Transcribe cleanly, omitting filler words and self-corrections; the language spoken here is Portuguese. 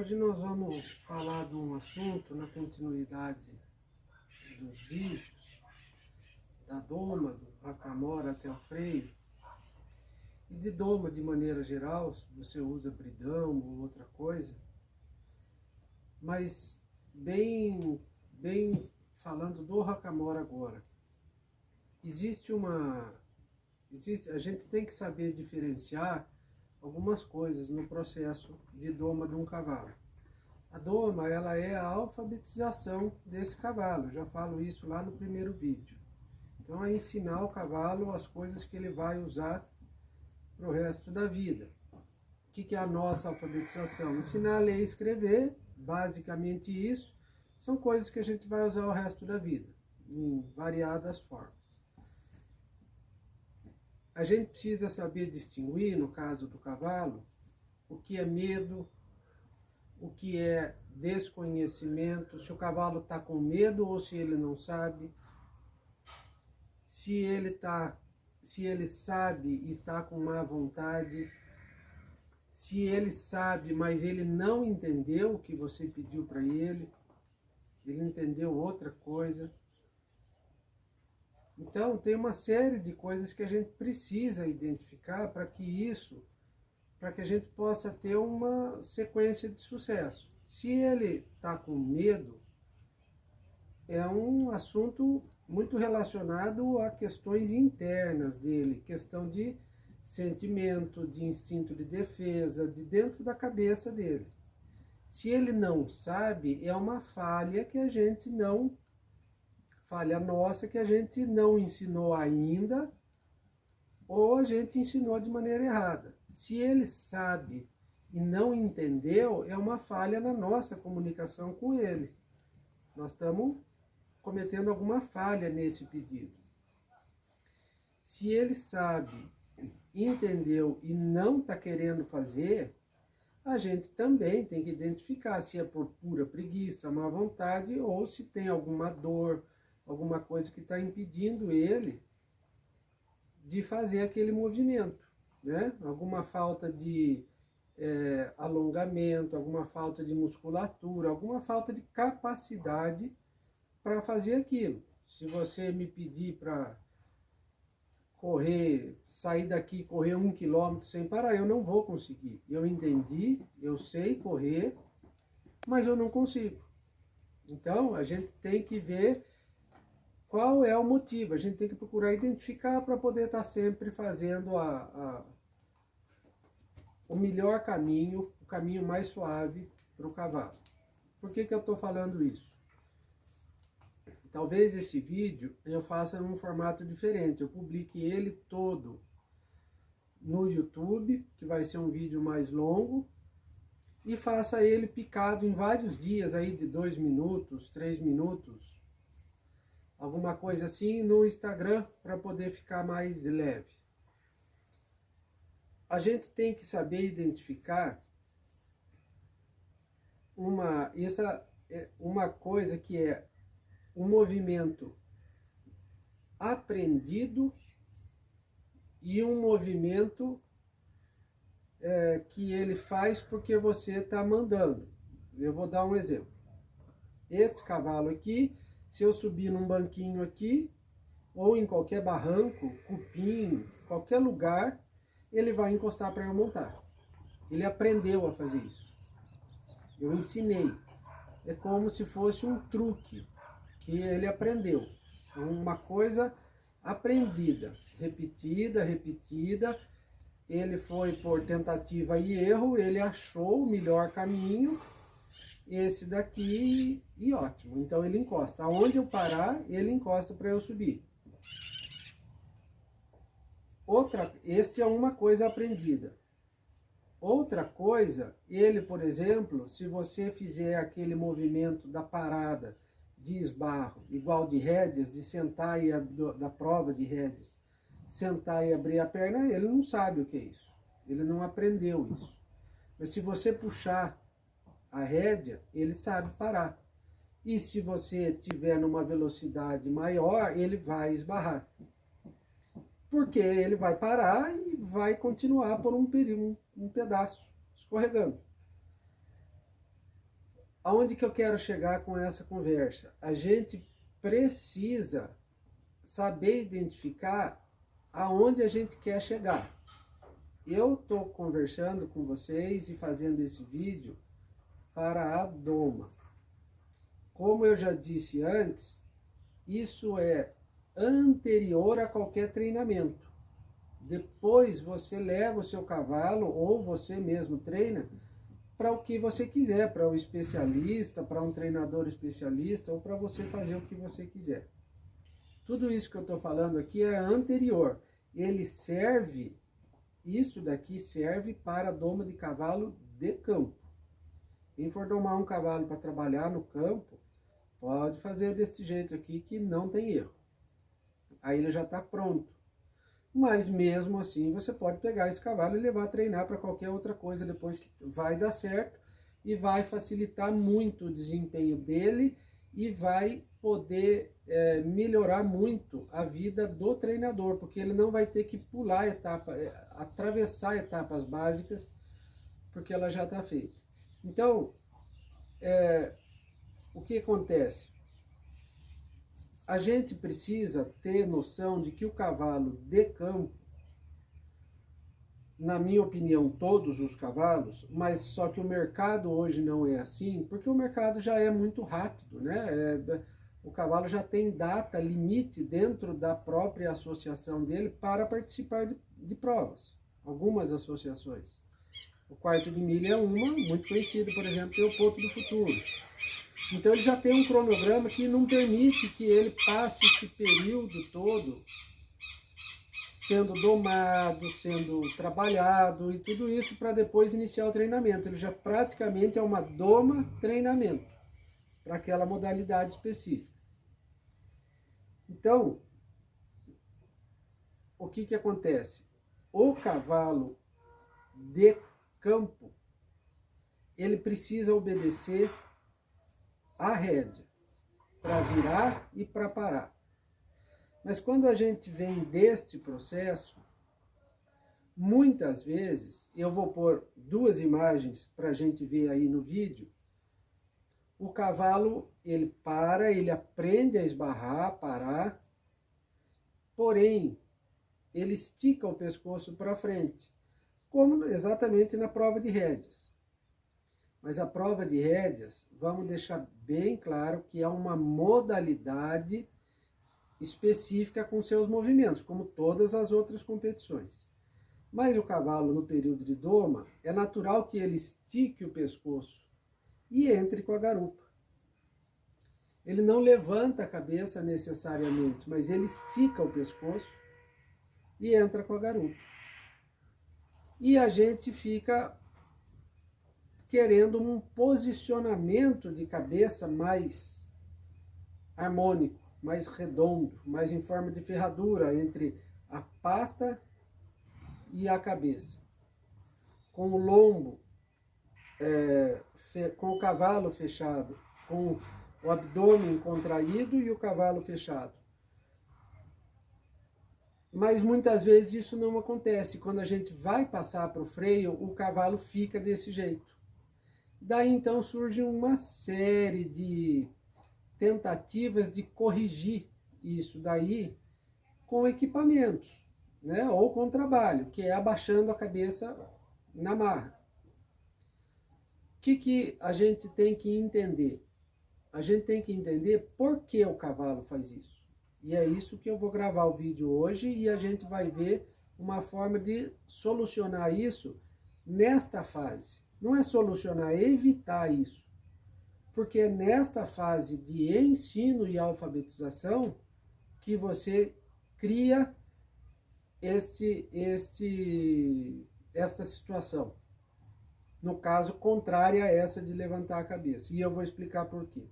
Hoje nós vamos falar de um assunto na continuidade dos vídeos, da doma, do Hackamora até o freio, e de doma de maneira geral, se você usa bridão ou outra coisa, mas bem falando do Hackamora agora. A gente tem que saber diferenciar algumas coisas no processo de doma de um cavalo. A doma, ela é a alfabetização desse cavalo, já falo isso lá no primeiro vídeo. Então é ensinar o cavalo as coisas que ele vai usar para o resto da vida. O que é a nossa alfabetização? Ensinar a ler e escrever, basicamente isso, são coisas que a gente vai usar o resto da vida, em variadas formas. A gente precisa saber distinguir, no caso do cavalo, o que é medo, o que é desconhecimento, se o cavalo está com medo ou se ele não sabe, se ele sabe e está com má vontade, se ele sabe, mas ele não entendeu o que você pediu para ele entendeu outra coisa. Então, tem uma série de coisas que a gente precisa identificar para que a gente possa ter uma sequência de sucesso. Se ele está com medo, é um assunto muito relacionado a questões internas dele, questão de sentimento, de instinto de defesa, de dentro da cabeça dele. Se ele não sabe, é uma falha nossa que a gente não ensinou ainda, ou a gente ensinou de maneira errada. Se ele sabe e não entendeu, é uma falha na nossa comunicação com ele. Nós estamos cometendo alguma falha nesse pedido. Se ele sabe, entendeu e não está querendo fazer, a gente também tem que identificar se é por pura preguiça, má vontade, ou se tem alguma dor, alguma coisa que está impedindo ele de fazer aquele movimento, né? Alguma falta de alongamento, alguma falta de musculatura, alguma falta de capacidade para fazer aquilo. Se você me pedir para sair daqui e correr 1 quilômetro sem parar, eu não vou conseguir. Eu entendi, eu sei correr, mas eu não consigo. Então, a gente tem que ver qual é o motivo. A gente tem que procurar identificar para poder estar sempre fazendo o melhor caminho, o caminho mais suave para o cavalo. Por que eu estou falando isso? Talvez esse vídeo eu faça num formato diferente. Eu publique ele todo no YouTube, que vai ser um vídeo mais longo, e faça ele picado em vários dias aí de 2 minutos, 3 minutos, alguma coisa assim, no Instagram, para poder ficar mais leve. A gente tem que saber identificar uma coisa que é um movimento aprendido e um movimento que ele faz porque você está mandando. Eu vou dar um exemplo. Este cavalo aqui, se eu subir num banquinho aqui, ou em qualquer barranco, cupim, qualquer lugar, ele vai encostar para eu montar. Ele aprendeu a fazer isso. Eu ensinei. É como se fosse um truque que ele aprendeu. Uma coisa aprendida, repetida. Ele foi por tentativa e erro, ele achou o melhor caminho, esse daqui, e ótimo. Então ele encosta. Aonde eu parar, ele encosta para eu subir. Este é uma coisa aprendida. Outra coisa, ele, por exemplo, se você fizer aquele movimento da parada de esbarro, igual de rédeas, de sentar e da prova de rédeas, sentar e abrir a perna, ele não sabe o que é isso. Ele não aprendeu isso. Mas se você puxar a rédea, ele sabe parar. E se você tiver numa velocidade maior, ele vai esbarrar. Porque ele vai parar e vai continuar por um pedaço, escorregando. aonde que eu quero chegar com essa conversa? A gente precisa saber identificar aonde a gente quer chegar. Eu estou conversando com vocês e fazendo esse vídeo para a doma. Como eu já disse antes, isso é anterior a qualquer treinamento. Depois você leva o seu cavalo ou você mesmo treina para o que você quiser, para o especialista, para um treinador especialista ou para você fazer o que você quiser. Tudo isso que eu estou falando aqui é anterior. Ele serve, isso daqui serve para doma de cavalo de campo. Quem for domar um cavalo para trabalhar no campo, pode fazer desse jeito aqui que não tem erro. Aí ele já está pronto. Mas mesmo assim você pode pegar esse cavalo e levar a treinar para qualquer outra coisa depois, que vai dar certo e vai facilitar muito o desempenho dele e vai poder melhorar muito a vida do treinador, porque ele não vai ter que pular etapa, atravessar etapas básicas, porque ela já está feita. Então, o que acontece? A gente precisa ter noção de que o cavalo de campo, na minha opinião, todos os cavalos, mas só que o mercado hoje não é assim, porque o mercado já é muito rápido, né? O cavalo já tem data limite dentro da própria associação dele para participar de provas. Algumas associações. O quarto de milha é uma, muito conhecida, por exemplo, é o Potro do Futuro. Então ele já tem um cronograma que não permite que ele passe esse período todo sendo domado, sendo trabalhado e tudo isso para depois iniciar o treinamento. Ele já praticamente é uma doma-treinamento para aquela modalidade específica. Então, o que acontece? O cavalo de campo, ele precisa obedecer a rédea para virar e para parar. Mas quando a gente vem deste processo, muitas vezes, eu vou pôr duas imagens para a gente ver aí no vídeo, o cavalo, ele para, ele aprende a esbarrar, parar, porém, ele estica o pescoço para frente, como exatamente na prova de rédeas. Mas a prova de rédeas, vamos deixar bem claro que é uma modalidade específica com seus movimentos, como todas as outras competições. Mas o cavalo, no período de doma, é natural que ele estique o pescoço e entre com a garupa. Ele não levanta a cabeça necessariamente, mas ele estica o pescoço e entra com a garupa. E a gente fica querendo um posicionamento de cabeça mais harmônico, mais redondo, mais em forma de ferradura entre a pata e a cabeça. Com o lombo, com o cavalo fechado, com o abdômen contraído e o cavalo fechado. Mas muitas vezes isso não acontece. Quando a gente vai passar para o freio, o cavalo fica desse jeito. Daí então surge uma série de tentativas de corrigir isso daí com equipamentos, né? Ou com trabalho, que é abaixando a cabeça na marra. O que a gente tem que entender? A gente tem que entender por que o cavalo faz isso. E é isso que eu vou gravar o vídeo hoje e a gente vai ver uma forma de solucionar isso nesta fase. Não é solucionar, é evitar isso. Porque é nesta fase de ensino e alfabetização que você cria esta situação. No caso, contrária a essa de levantar a cabeça. E eu vou explicar por quê.